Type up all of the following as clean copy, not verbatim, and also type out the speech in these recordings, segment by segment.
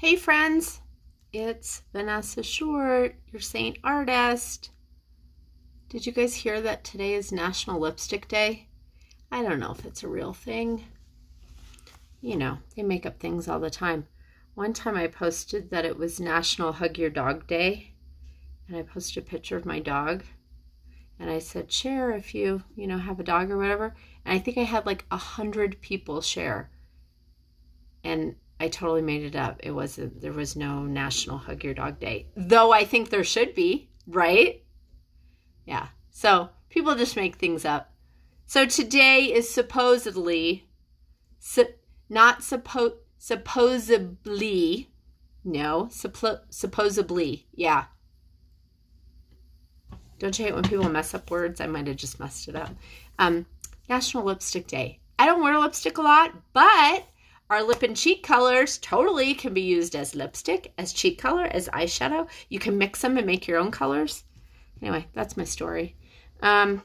Hey friends, it's Vanessa Short, your Saint artist. Did you guys hear that today is National Lipstick Day? I don't know if it's a real thing. You know, they make up things all the time. One time I posted that it was National Hug Your Dog Day, and I posted a picture of my dog, and I said, share if you have a dog or whatever. And I think I had like 100 people share. And I totally made it up. There was no National Hug Your Dog Day. Though I think there should be, right? Yeah. So people just make things up. So today is supposedly, supposedly, yeah. Don't you hate when people mess up words? I might have just messed it up. National Lipstick Day. I don't wear lipstick a lot, but our lip and cheek colors totally can be used as lipstick, as cheek color, as eyeshadow. You can mix them and make your own colors. Anyway, that's my story. I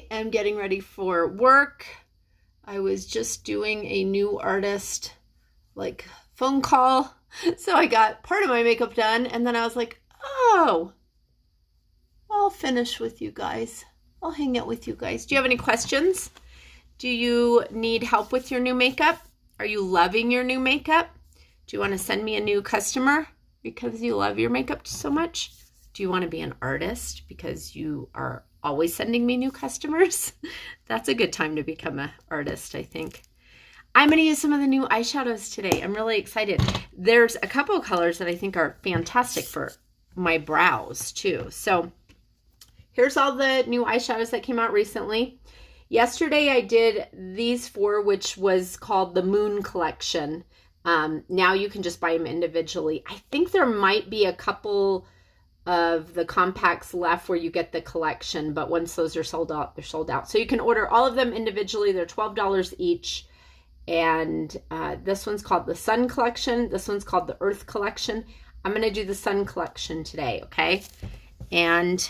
am getting ready for work. I was just doing a new artist phone call. So I got part of my makeup done, and then I was like, oh, I'll finish with you guys. I'll hang out with you guys. Do you have any questions? Do you need help with your new makeup? Are you loving your new makeup? Do you want to send me a new customer because you love your makeup so much? Do you want to be an artist because you are always sending me new customers? That's a good time to become an artist, I think. I'm going to use some of the new eyeshadows today. I'm really excited. There's a couple of colors that I think are fantastic for my brows too. So here's all the new eyeshadows that came out recently. Yesterday I did these four, which was called the Moon Collection. Now you can just buy them individually. I think there might be a couple of the compacts left where you get the collection, but once those are sold out, they're sold out. So you can order all of them individually. They're $12 each. And this one's called the Sun Collection. This one's called the Earth Collection. I'm going to do the Sun Collection today, okay? And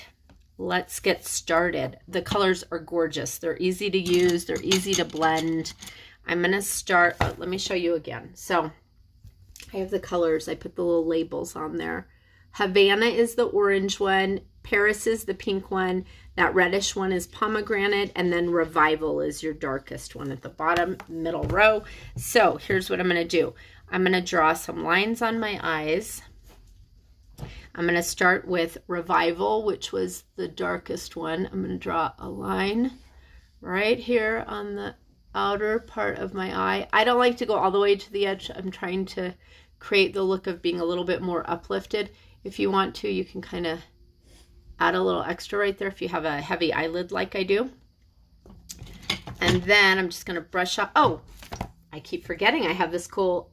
let's get started. The colors are gorgeous. They're easy to use. They're easy to blend. I'm going to start. Let me show you again. So I have the colors. I put the little labels on there. Havana is the orange one. Paris is the pink one. That reddish one is pomegranate. And then Revival is your darkest one at the bottom, middle row. So here's what I'm going to do. I'm going to draw some lines on my eyes. I'm going to start with Revival, which was the darkest one. I'm going to draw a line right here on the outer part of my eye. I don't like to go all the way to the edge. I'm trying to create the look of being a little bit more uplifted. If you want to, you can kind of add a little extra right there if you have a heavy eyelid like I do. And then I'm just going to brush off. Oh, I keep forgetting I have this cool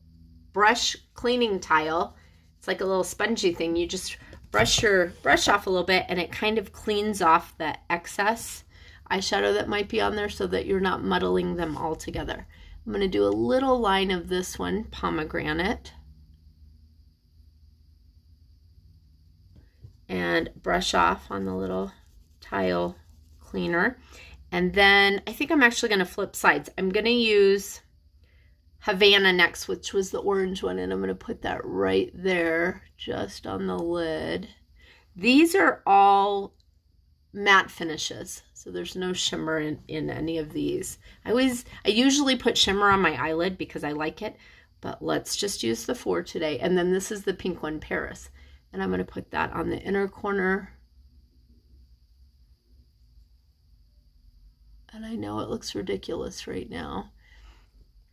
brush cleaning tile. It's like a little spongy thing. You just brush off a little bit, and it kind of cleans off the excess eyeshadow that might be on there so that you're not muddling them all together. I'm going to do a little line of this one, pomegranate, and brush off on the little tile cleaner. And then I think I'm actually going to flip sides. I'm going to use Havana next, which was the orange one, and I'm going to put that right there, just on the lid. These are all matte finishes, so there's no shimmer in any of these. I usually put shimmer on my eyelid because I like it, but let's just use the four today. And then this is the pink one, Paris, and I'm going to put that on the inner corner. And I know it looks ridiculous right now.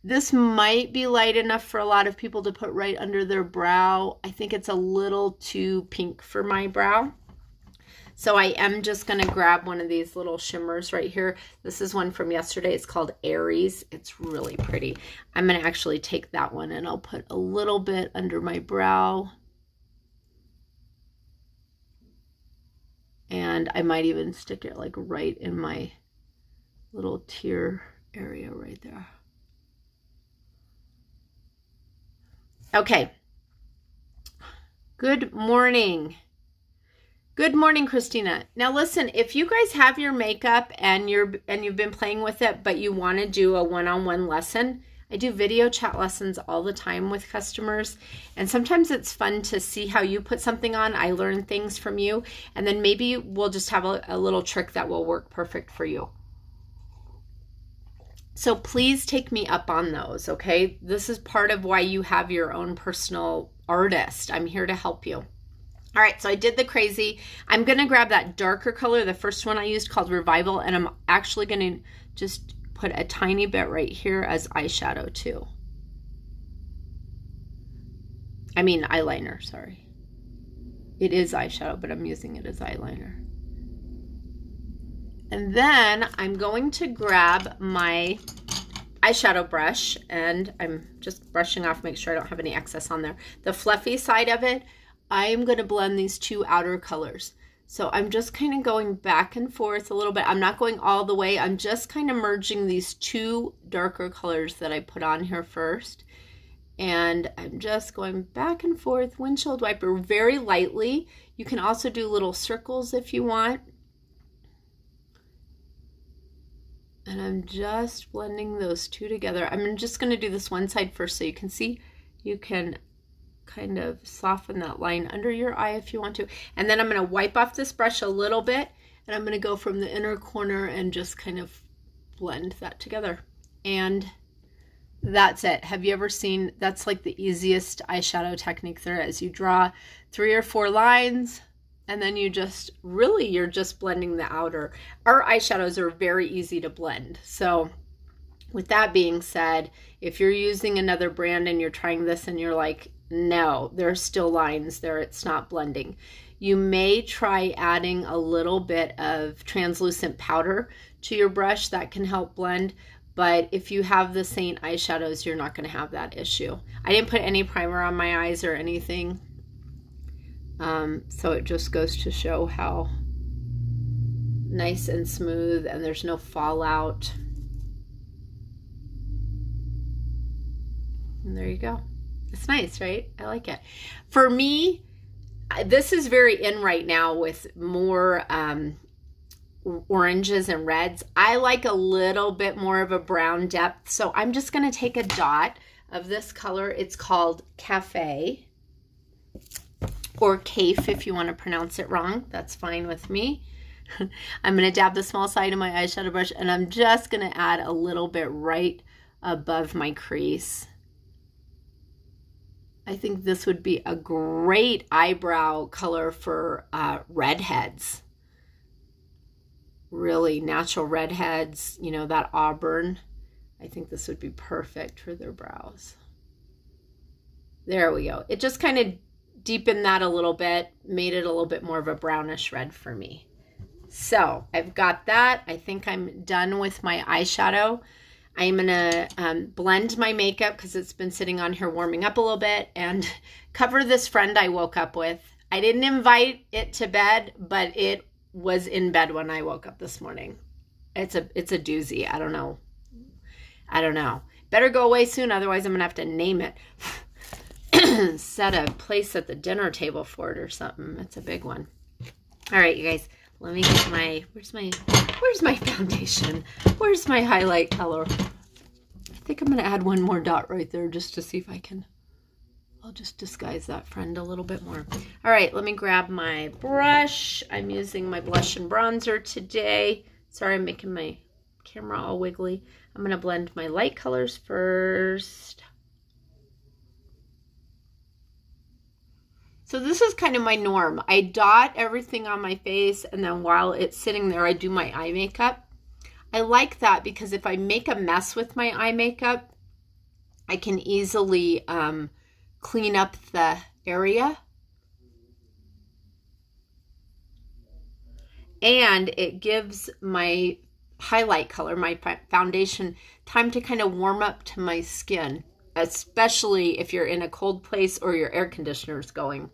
This might be light enough for a lot of people to put right under their brow. I think it's a little too pink for my brow. So I am just going to grab one of these little shimmers right here. This is one from yesterday. It's called Aries. It's really pretty. I'm going to actually take that one and I'll put a little bit under my brow. And I might even stick it like right in my little tear area right there. Okay. Good morning. Good morning, Christina. Now listen, if you guys have your makeup and you've been playing with it, but you want to do a one-on-one lesson, I do video chat lessons all the time with customers, and sometimes it's fun to see how you put something on. I learn things from you, and then maybe we'll just have a little trick that will work perfect for you. So please take me up on those, okay? This is part of why you have your own personal artist. I'm here to help you. All right, so I did the crazy. I'm gonna grab that darker color, the first one I used called Revival, and I'm actually gonna just put a tiny bit right here as eyeshadow too. I mean eyeliner, sorry. It is eyeshadow, but I'm using it as eyeliner. And then I'm going to grab my eyeshadow brush, and I'm just brushing off, make sure I don't have any excess on there. The fluffy side of it, I'm going to blend these two outer colors. So I'm just kind of going back and forth a little bit. I'm not going all the way. I'm just kind of merging these two darker colors that I put on here first. And I'm just going back and forth, windshield wiper very lightly. You can also do little circles if you want. And I'm just blending those two together. I'm just going to do this one side first so you can see. You can kind of soften that line under your eye if you want to. And then I'm going to wipe off this brush a little bit, and I'm going to go from the inner corner and just kind of blend that together. And that's it. Have you ever seen, that's like the easiest eyeshadow technique there is. You draw 3 or 4 lines, and then you just, really, you're just blending the outer. Our eyeshadows are very easy to blend. So with that being said, if you're using another brand and you're trying this and you're like, no, there's still lines there, it's not blending, you may try adding a little bit of translucent powder to your brush. That can help blend. But if you have the Seint eyeshadows, you're not going to have that issue. I didn't put any primer on my eyes or anything. So it just goes to show how nice and smooth, and there's no fallout. And there you go. It's nice, right? I like it. For me, this is very in right now with more oranges and reds. I like a little bit more of a brown depth. So I'm just going to take a dot of this color. It's called Cafe, or Cafe if you want to pronounce it wrong. That's fine with me. I'm going to dab the small side of my eyeshadow brush, and I'm just going to add a little bit right above my crease. I think this would be a great eyebrow color for redheads. Really natural redheads, you know, that auburn. I think this would be perfect for their brows. There we go. It just kind of deepened that a little bit, made it a little bit more of a brownish red for me. So I've got that. I think I'm done with my eyeshadow. I'm gonna blend my makeup because it's been sitting on here warming up a little bit, and cover this friend I woke up with. I didn't invite it to bed, but it was in bed when I woke up this morning. It's a doozy. I don't know. Better go away soon, otherwise I'm gonna have to name it. Set a place at the dinner table for it or something. It's a big one. All right, you guys, let me get my, where's my foundation? Where's my highlight color? I think I'm gonna add one more dot right there just to see if I can. I'll just disguise that friend a little bit more. All right, let me grab my brush. I'm using my blush and bronzer today. Sorry, I'm making my camera all wiggly. I'm gonna blend my light colors first. So this is kind of my norm. I dot everything on my face, and then while it's sitting there, I do my eye makeup. I like that because if I make a mess with my eye makeup, I can easily clean up the area. And it gives my highlight color, my foundation, time to kind of warm up to my skin, especially if you're in a cold place or your air conditioner is going.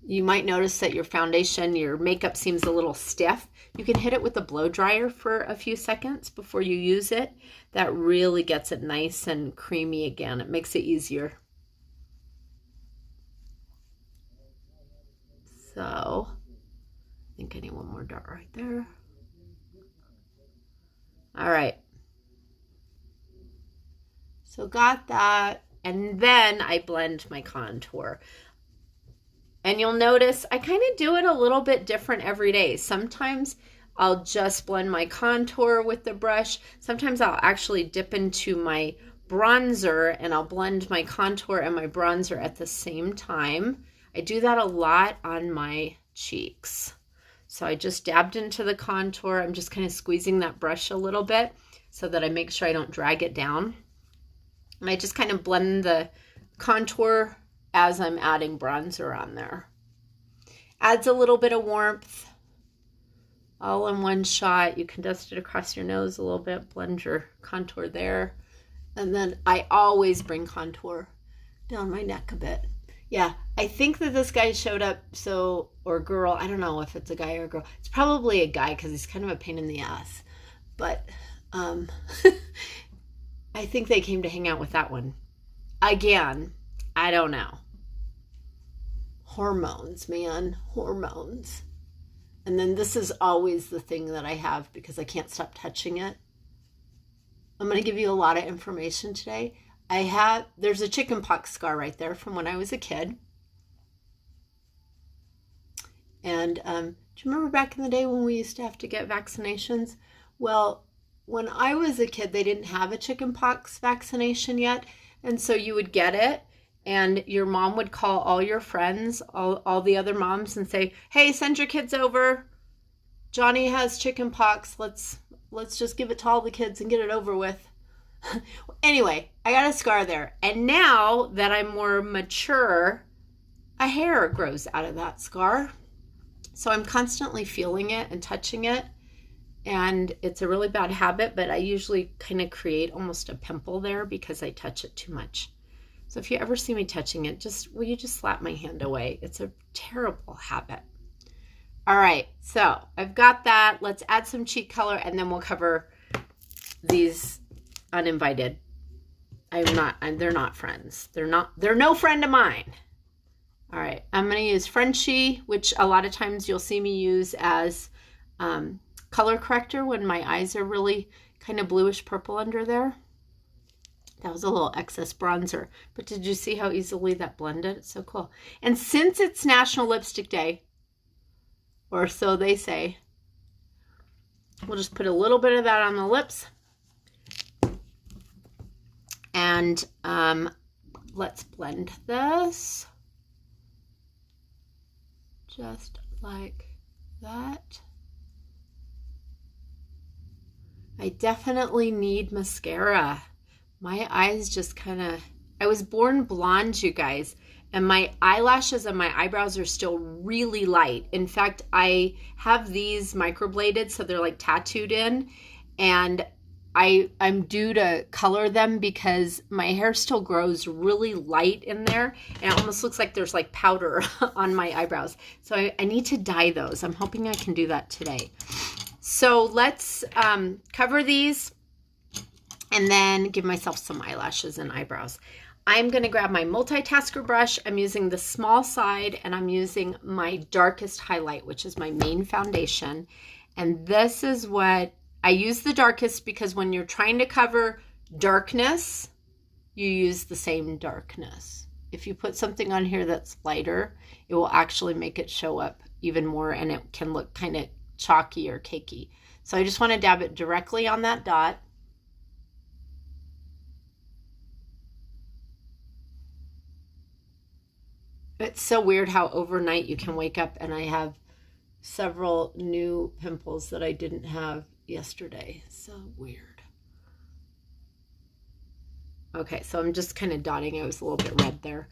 You might notice that your foundation, your makeup seems a little stiff. You can hit it with a blow dryer for a few seconds before you use it. That really gets it nice and creamy again. It makes it easier. So, I think I need one more dot right there. All right. So got that. And then I blend my contour. And you'll notice I kind of do it a little bit different every day. Sometimes I'll just blend my contour with the brush. Sometimes I'll actually dip into my bronzer and I'll blend my contour and my bronzer at the same time. I do that a lot on my cheeks. So I just dabbed into the contour. I'm just kind of squeezing that brush a little bit so that I make sure I don't drag it down. And I just kind of blend the contour as I'm adding bronzer on there. Adds a little bit of warmth. All in one shot. You can dust it across your nose a little bit, blend your contour there. And then I always bring contour down my neck a bit. Yeah, I think that this guy showed up, or girl, I don't know if it's a guy or a girl. It's probably a guy because he's kind of a pain in the ass. But I think they came to hang out with that one. Again, I don't know. Hormones, man, hormones. And then this is always the thing that I have because I can't stop touching it. I'm going to give you a lot of information today. There's a chickenpox scar right there from when I was a kid. And do you remember back in the day when we used to have to get vaccinations? Well, when I was a kid, they didn't have a chickenpox vaccination yet. And so you would get it and your mom would call all your friends, all the other moms and say, hey, send your kids over. Johnny has chickenpox. Let's just give it to all the kids and get it over with. Anyway, I got a scar there. And now that I'm more mature, a hair grows out of that scar. So I'm constantly feeling it and touching it. And it's a really bad habit, but I usually kind of create almost a pimple there because I touch it too much. So if you ever see me touching it, will you just slap my hand away? It's a terrible habit. All right, so I've got that. Let's add some cheek color and then we'll cover these uninvited. They're not friends. They're no friend of mine. All right, I'm going to use Frenchie, which a lot of times you'll see me use as color corrector when my eyes are really kind of bluish purple under there. That was a little excess bronzer, but did you see how easily that blended? It's so cool. And since it's National Lipstick Day, or so they say, we'll just put a little bit of that on the lips. And let's blend this just like that. I definitely need mascara. My eyes just kind of, I was born blonde, you guys, and my eyelashes and my eyebrows are still really light. In fact, I have these microbladed, so they're like tattooed in, and I'm due to color them because my hair still grows really light in there, and it almost looks like there's like powder on my eyebrows. So I need to dye those. I'm hoping I can do that today. So let's cover these and then give myself some eyelashes and eyebrows. I'm going to grab my multitasker brush. I'm using the small side and I'm using my darkest highlight, which is my main foundation. And this is what I use, the darkest, because when you're trying to cover darkness, you use the same darkness. If you put something on here that's lighter, it will actually make it show up even more and it can look kind of chalky or cakey. So I just want to dab it directly on that dot. It's so weird how overnight you can wake up and I have several new pimples that I didn't have yesterday. So weird. Okay, so I'm just kind of dotting. It was a little bit red there.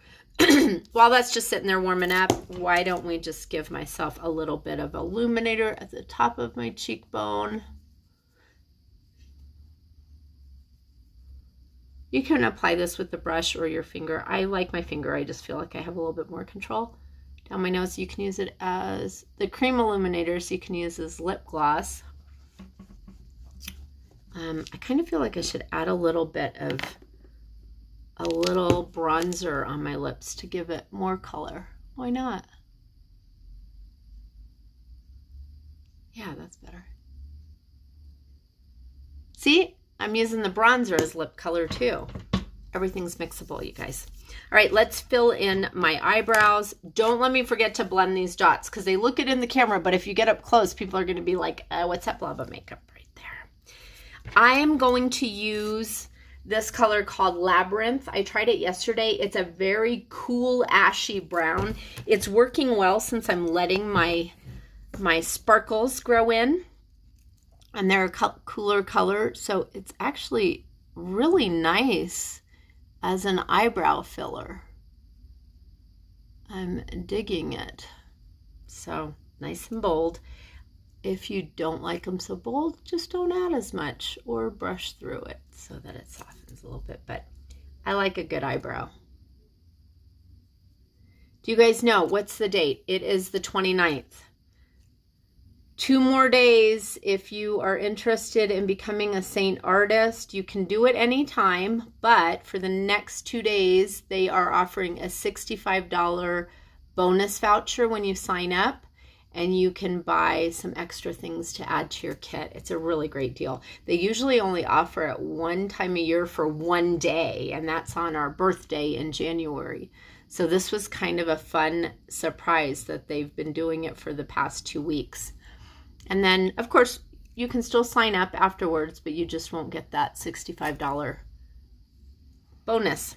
While that's just sitting there warming up, why don't we just give myself a little bit of illuminator at the top of my cheekbone. You can apply this with the brush or your finger. I like my finger. I just feel like I have a little bit more control. Down my nose, you can use it as the cream illuminator, so you can use as lip gloss. I kind of feel like I should add a little bit of a little bronzer on my lips to give it more color. Why not? Yeah, that's better. See, I'm using the bronzer as lip color too. Everything's mixable, you guys. All right, let's fill in my eyebrows. Don't let me forget to blend these dots because they look it in the camera, but if you get up close, people are going to be like, what's that blob of makeup right there? I am going to use this color called Labyrinth. I tried it yesterday. It's a very cool ashy brown. It's working well since I'm letting my sparkles grow in, and they're a cooler color, so it's actually really nice as an eyebrow filler. I'm digging it. So nice and bold. If you don't like them so bold, just don't add as much or brush through it so that it softens a little bit. But I like a good eyebrow. Do you guys know what's the date? It is the 29th. 2 more days. If you are interested in becoming a Seint artist, you can do it anytime, but for the next 2 days, they are offering a $65 bonus voucher when you sign up, and you can buy some extra things to add to your kit. It's a really great deal. They usually only offer it one time a year for 1 day, and that's on our birthday in January. So this was kind of a fun surprise that they've been doing it for the past 2 weeks. And then, of course, you can still sign up afterwards, but you just won't get that $65 bonus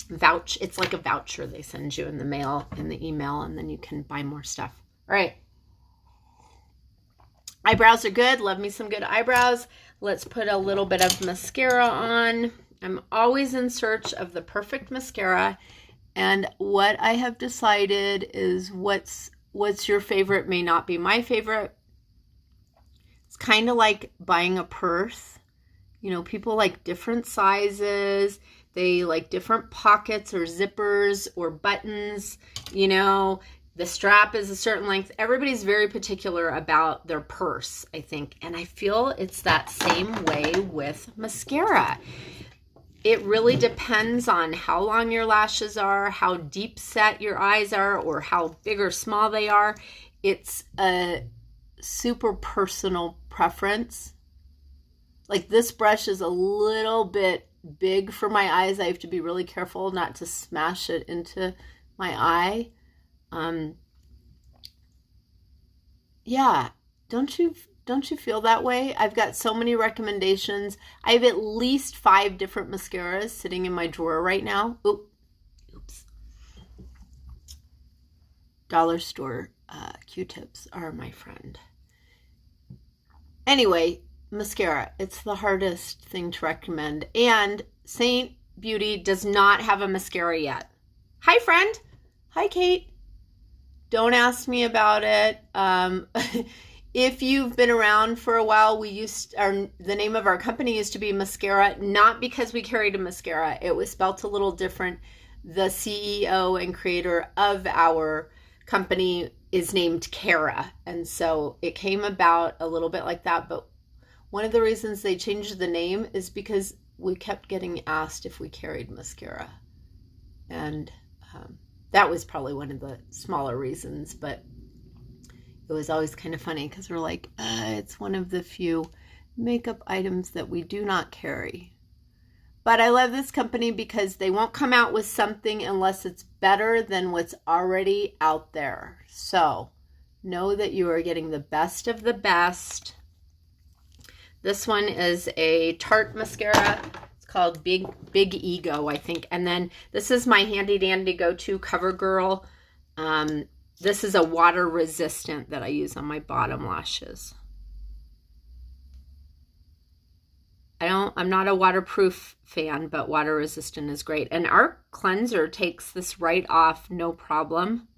voucher. It's like a voucher they send you in the mail, in the email, and then you can buy more stuff. All right. Eyebrows are good. Love me some good eyebrows. Let's put a little bit of mascara on. I'm always in search of the perfect mascara. And what I have decided is what's your favorite may not be my favorite. It's kind of like buying a purse. You know, people like different sizes. They like different pockets or zippers or buttons. You know, the strap is a certain length. Everybody's very particular about their purse, I think. And I feel it's that same way with mascara. It really depends on how long your lashes are, how deep set your eyes are, or how big or small they are. It's a super personal preference. Like this brush is a little bit big for my eyes. I have to be really careful not to smash it into my eye. Yeah, don't you feel that way? I've got so many recommendations. I have at least 5 different mascaras sitting in my drawer right now. Oops. Dollar store Q-tips are my friend. Anyway, mascara. It's the hardest thing to recommend. And Seint Beauty does not have a mascara yet. Hi, friend. Hi, Kate. Don't ask me about it. If you've been around for a while, the name of our company used to be Mascara, not because we carried a mascara. It was spelt a little different. The CEO and creator of our company is named Kara, and so it came about a little bit like that. But one of the reasons they changed the name is because we kept getting asked if we carried mascara, and that was probably one of the smaller reasons. But it was always kind of funny because we're like, it's one of the few makeup items that we do not carry. But I love this company because they won't come out with something unless it's better than what's already out there. So know that you are getting the best of the best. This one is a Tarte mascara. It's called Big Ego, I think. And then this is my handy dandy go-to CoverGirl. This is a water resistant that I use on my bottom lashes. I'm not a waterproof fan, but water resistant is great. And our cleanser takes this right off, no problem.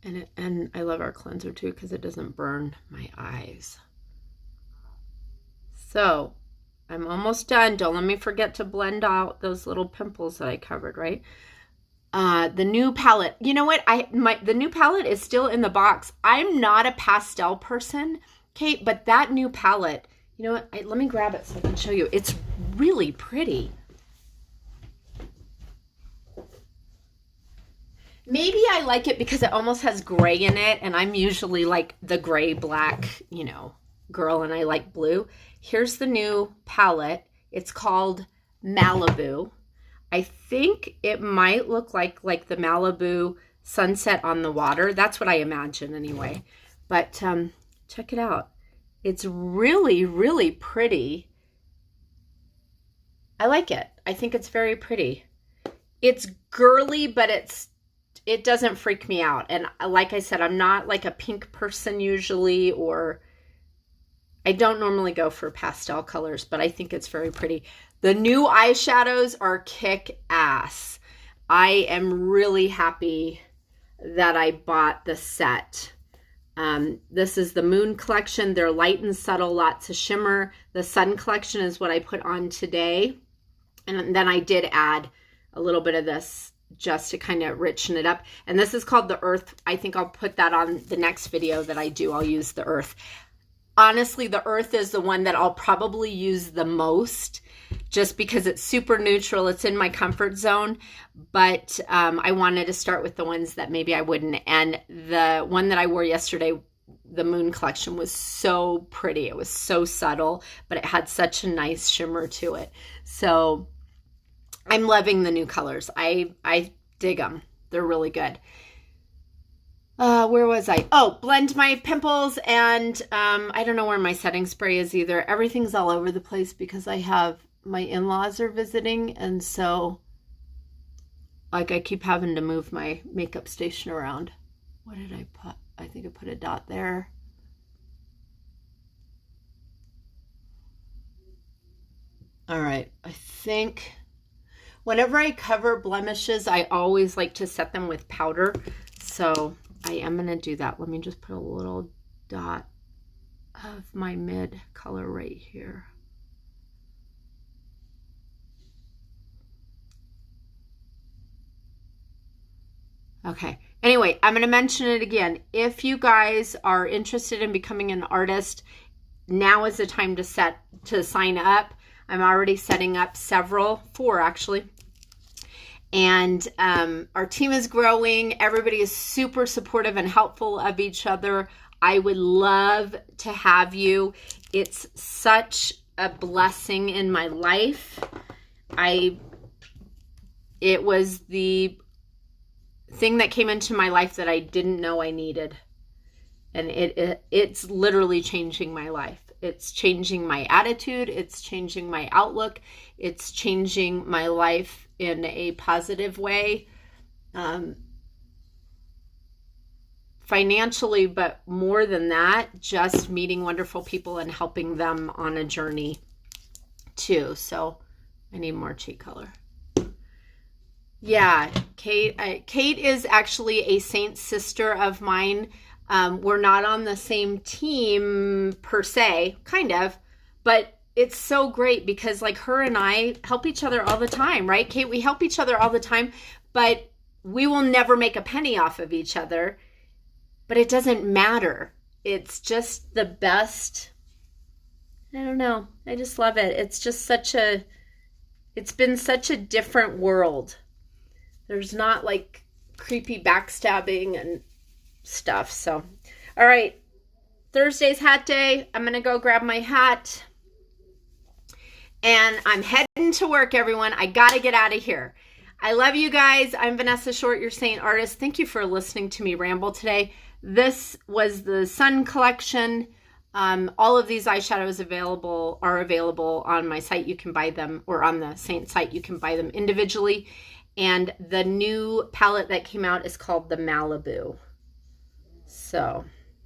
And I love our cleanser too because it doesn't burn my eyes. So I'm almost done. Don't let me forget to blend out those little pimples that I covered, right? The new palette. You know what? The new palette is still in the box. I'm not a pastel person, Kate, but that new palette, you know what? Let me grab it so I can show you. It's really pretty. Maybe I like it because it almost has gray in it, and I'm usually like the gray black, you know, girl and I like blue. Here's the new palette. It's called Malibu. I think it might look like the Malibu sunset on the water. That's what I imagine anyway. But check it out. It's really, really pretty. I like it. I think it's very pretty. It's girly, but it doesn't freak me out. And like I said, I'm not like a pink person usually, or I don't normally go for pastel colors, but I think it's very pretty. The new eyeshadows are kick-ass. I am really happy that I bought the set. This is the Moon collection. They're light and subtle, lots of shimmer. The Sun collection is what I put on today. And then I did add a little bit of this just to kind of richen it up. And this is called the Earth. I think I'll put that on the next video that I do. I'll use the Earth. Honestly, the Earth is the one that I'll probably use the most just because it's super neutral. It's in my comfort zone, but I wanted to start with the ones that maybe I wouldn't. And the one that I wore yesterday, the Moon collection, was so pretty. It was so subtle, but it had such a nice shimmer to it. So I'm loving the new colors. I dig them. They're really good. Where was I? Oh, blend my pimples, and I don't know where my setting spray is either. Everything's all over the place because I have my in-laws are visiting, and so like I keep having to move my makeup station around. What did I put? I think I put a dot there. All right, I think whenever I cover blemishes, I always like to set them with powder. So I am going to do that. Let me just put a little dot of my mid color right here. Okay. Anyway, I'm going to mention it again. If you guys are interested in becoming an artist, now is the time to sign up. I'm already setting up four actually. And our team is growing. Everybody is super supportive and helpful of each other. I would love to have you. It's such a blessing in my life. It was the thing that came into my life that I didn't know I needed. And it's literally changing my life. It's changing my attitude. It's changing my outlook. It's changing my life in a positive way. Financially, but more than that, just meeting wonderful people and helping them on a journey too. So I need more cheek color. Yeah, Kate is actually a Seint sister of mine. We're not on the same team per se, kind of, but it's so great because like her and I help each other all the time, right? Kate, we help each other all the time, but we will never make a penny off of each other, but it doesn't matter. It's just the best. I don't know. I just love it. It's just it's been such a different world. There's not like creepy backstabbing and stuff. So, all right. Thursday's hat day. I'm going to go grab my hat. And I'm heading to work, everyone. I got to get out of here. I love you guys. I'm Vanessa Short, your Seint artist. Thank you for listening to me ramble today. This was the Sun collection. All of these eyeshadows are available on my site. You can buy them, or on the Seint site, you can buy them individually. And the new palette that came out is called the Malibu. So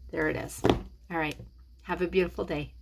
there it is. All right. Have a beautiful day.